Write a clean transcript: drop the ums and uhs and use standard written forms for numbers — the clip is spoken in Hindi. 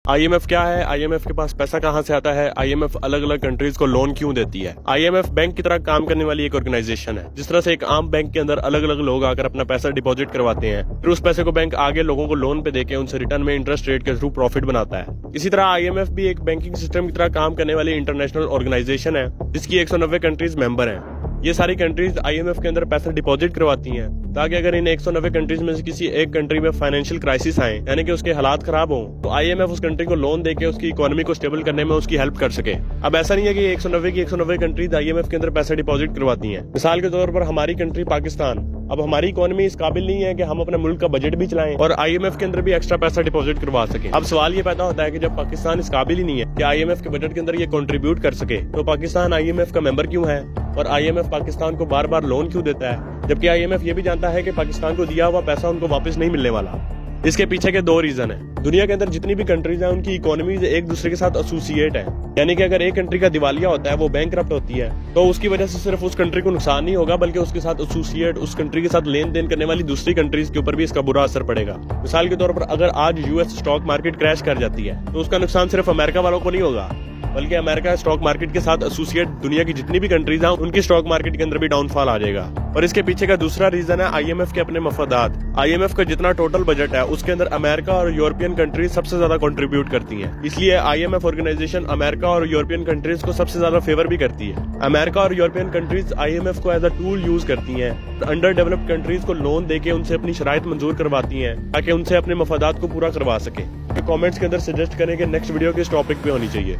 आईएमएफ क्या है? आईएमएफ के पास पैसा कहां से आता है? आईएमएफ अलग अलग कंट्रीज को लोन क्यों देती है? आईएमएफ बैंक की तरह काम करने वाली एक ऑर्गेनाइजेशन है। जिस तरह से एक आम बैंक के अंदर अलग अलग लोग आकर अपना पैसा डिपॉजिट करवाते हैं, फिर उस पैसे को बैंक आगे लोगों को लोन पे देके उनसे रिटर्न में इंटरेस्ट रेट के थ्रू प्रॉफिट बनाता है। इसी तरह आईएमएफ भी एक बैंकिंग सिस्टम की तरह काम करने वाली इंटरनेशनल ऑर्गेनाइजेशन है, जिसकी 190 कंट्रीज मेंबर हैं। ये सारी कंट्रीज आईएमएफ के अंदर पैसा डिपॉजिट करवाती हैं, ताकि अगर इन 190 कंट्रीज में से किसी एक कंट्री में फाइनेंशियल क्राइसिस आए, यानी कि उसके हालात खराब हों, तो आईएमएफ उस कंट्री को लोन देके उसकी इकोनॉमी को स्टेबल करने में उसकी हेल्प कर सके। अब ऐसा नहीं है कि 190 की 190 कंट्रीज आईएमएफ के अंदर पैसा डिपॉजिट करवाती हैं। मिसाल के तौर पर हमारी कंट्री पाकिस्तान, अब हमारी इकोनॉमी इस काबिल नहीं है कि हम अपने मुल्क का बजट भी चलाएं और आईएमएफ के अंदर भी एक्स्ट्रा पैसा डिपॉजिट करवा सके। अब सवाल ये पैदा होता है कि जब पाकिस्तान इस काबिल ही नहीं है कि आईएमएफ के बजट के अंदर ये कंट्रीब्यूट कर सके, तो पाकिस्तान आईएमएफ का मेंबर क्यों है और आईएमएफ पाकिस्तान को बार बार लोन क्यों देता है, जबकि आईएमएफ ये भी जानता है कि पाकिस्तान को दिया हुआ पैसा उनको वापस नहीं मिलने वाला। इसके पीछे के दो रीजन है। दुनिया के अंदर जितनी भी कंट्रीज हैं उनकी इकोनॉमीज एक दूसरे के साथ एसोसिएट है, यानी कि अगर एक कंट्री का दिवालिया होता है, वो बैंकरप्ट होती है, तो उसकी वजह से सिर्फ उस कंट्री को नुकसान नहीं होगा, बल्कि उसके साथ एसोसिएट उस कंट्री के साथ लेन देन करने वाली दूसरी कंट्रीज के ऊपर भी इसका बुरा असर पड़ेगा। मिसाल के तौर पर अगर आज यूएस स्टॉक मार्केट क्रैश कर जाती है, तो उसका नुकसान सिर्फ अमेरिका वालों को नहीं होगा, बल्कि अमेरिका स्टॉक मार्केट के साथ एसोसिएट दुनिया की जितनी भी कंट्रीज हैं उनकी स्टॉक मार्केट के अंदर भी डाउनफॉल आ जाएगा। और इसके पीछे का दूसरा रीजन है आईएमएफ के अपने मफादात। आईएमएफ का जितना टोटल बजट है उसके अंदर अमेरिका और यूरोपियन कंट्रीज सबसे ज्यादा कंट्रीब्यूट करती हैं। इसलिए आईएमएफ ऑर्गेनाइजेशन अमेरिका और यूरोपियन कंट्रीज को सबसे ज्यादा फेवर भी करती है। अमेरिका और यूरोपियन कंट्रीज आईएमएफ को एज अ टूल यूज करती हैं, अंडर डेवलप्ड कंट्रीज को लोन देके उनसे अपनी शराइत मंजूर करवाती हैं, ताकि उनसे अपने मफादात को पूरा करवा सके। कमेंट्स के अंदर सजेस्ट करें कि नेक्स्ट वीडियो किस टॉपिक पे होनी चाहिए।